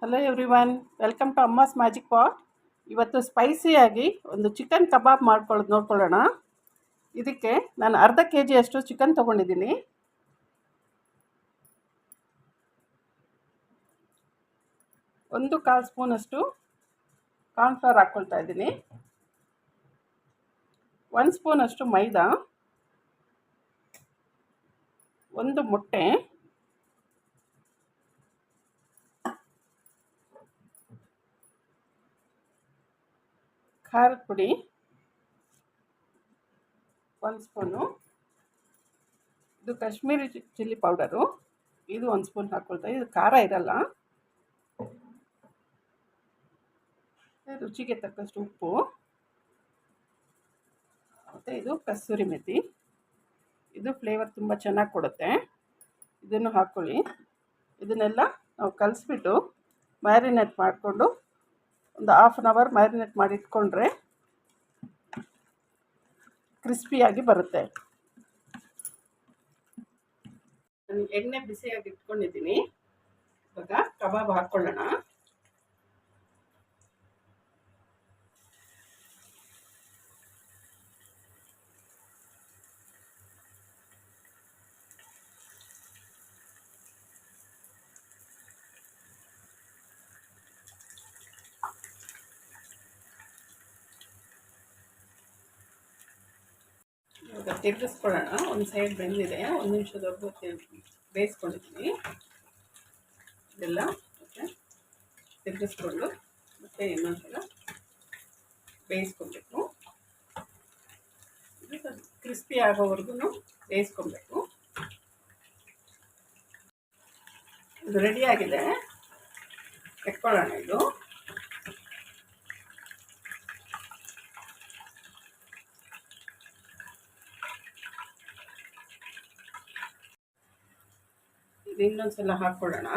Hello everyone, welcome to Amma's magic pot. ಇವತ್ತು ಸ್ಪೈಸಿಯಾಗಿ ಒಂದು ಚಿಕನ್ ಕಬಾಬ್ ನೋಡ್ಕೊಳ್ಳೋಣ. ಇದಕ್ಕೆ ನಾನು ಅರ್ಧ kg ಅಷ್ಟು ಚಿಕನ್ ತೊಗೊಂಡಿದ್ದೀನಿ. ಒಂದು 1/4 ಸ್ಪೂನಷ್ಟು ಕಾರ್ನ್ಫ್ಲವರ್ ಹಾಕ್ಕೊಳ್ತಾ ಇದ್ದೀನಿ. 1 ಸ್ಪೂನಷ್ಟು ಮೈದಾ, ಒಂದು ಮೊಟ್ಟೆ, ಖಾರದ ಪುಡಿ 1 ಸ್ಪೂನು, ಇದು ಕಾಶ್ಮೀರಿ ಚಿಲ್ಲಿ ಪೌಡರು, ಇದು 1 ಸ್ಪೂನ್ ಹಾಕ್ಕೊಳ್ತಾ. ಇದು ಖಾರ ಇರಲ್ಲ. ರುಚಿಗೆ ತಕ್ಕಷ್ಟು ಉಪ್ಪು, ಮತ್ತು ಇದು ಕಸ್ತೂರಿ ಮೆಥಿ. ಇದು ಫ್ಲೇವರ್ ತುಂಬ ಚೆನ್ನಾಗಿ ಕೊಡುತ್ತೆ. ಇದನ್ನು ಹಾಕ್ಕೊಳ್ಳಿ. ಇದನ್ನೆಲ್ಲ ನಾವು ಕಲಿಸ್ಬಿಟ್ಟು ಮ್ಯಾರಿನೇಟ್ ಮಾಡಿಕೊಂಡು ಒಂದು 1/2 ಅವರ್ ಮ್ಯಾರಿನೇಟ್ ಮಾಡಿ ಇಟ್ಕೊಂಡ್ರೆ ಕ್ರಿಸ್ಪಿಯಾಗಿ ಬರುತ್ತೆ. ನಾನು ಎಣ್ಣೆ ಬಿಸಿಯಾಗಿ ಇಟ್ಕೊಂಡಿದ್ದೀನಿ. ಇವಾಗ ಕಬಾಬ್ ಹಾಕ್ಕೊಳ್ಳೋಣ. ಇವಾಗ ತಿರುಗಿಸ್ಕೊಳ್ಳೋಣ. ಒಂದು ಸೈಡ್ ಬೆಂದಿದೆ, 1 ನಿಮಿಷದವರೆಗೂ ಬೇಯಿಸ್ಕೊಂಡಿದ್ದೀನಿ. ಇದೆಲ್ಲ ಮತ್ತೆ ತಿರುಗಿಸ್ಕೊಂಡು ಮತ್ತೆ ಇನ್ನೊಂದ್ಸಲ ಬೇಯಿಸ್ಕೊಬೇಕು. ಇದು ಕ್ರಿಸ್ಪಿ ಆಗೋವರೆಗೂ ಬೇಯಿಸ್ಕೊಬೇಕು. ಇದು ರೆಡಿಯಾಗಿದೆ, ಎತ್ಕೊಳ್ಳೋಣ. ಇದು ಇನ್ನೊಂದ್ಸಲ ಹಾಕ್ಕೊಳ್ಳೋಣ.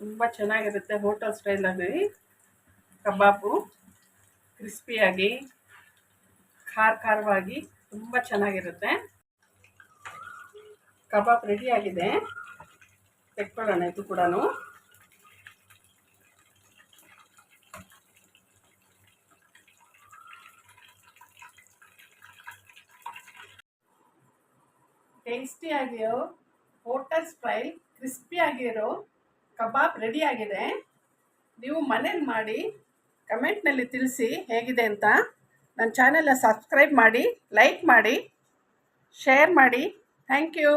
ತುಂಬ ಚೆನ್ನಾಗಿರುತ್ತೆ ಹೋಟೆಲ್ ಸ್ಟೈಲಲ್ಲಿ ಕಬಾಬು. ಕ್ರಿಸ್ಪಿಯಾಗಿ ಖಾರವಾಗಿ ತುಂಬ ಚೆನ್ನಾಗಿರುತ್ತೆ. ಕಬಾಬ್ ರೆಡಿಯಾಗಿದೆ, ತೆಕ್ಕೊಳ್ಳೋಣ. ಇದು ಕೂಡ ಟೇಸ್ಟಿಯಾಗಿರೋ ಹೋಟೆಲ್ ಸ್ಟೈಲ್ ಕ್ರಿಸ್ಪಿಯಾಗಿರೋ ಕಬಾಬ್ ರೆಡಿಯಾಗಿದೆ. ನೀವು ಮನೇಲಿ ಮಾಡಿ ಕಮೆಂಟ್ನಲ್ಲಿ ತಿಳಿಸಿ ಹೇಗಿದೆ ಅಂತ. ನನ್ನ ಚಾನೆಲ್ನ ಸಬ್ಸ್ಕ್ರೈಬ್ ಮಾಡಿ, ಲೈಕ್ ಮಾಡಿ, ಶೇರ್ ಮಾಡಿ. Thank you.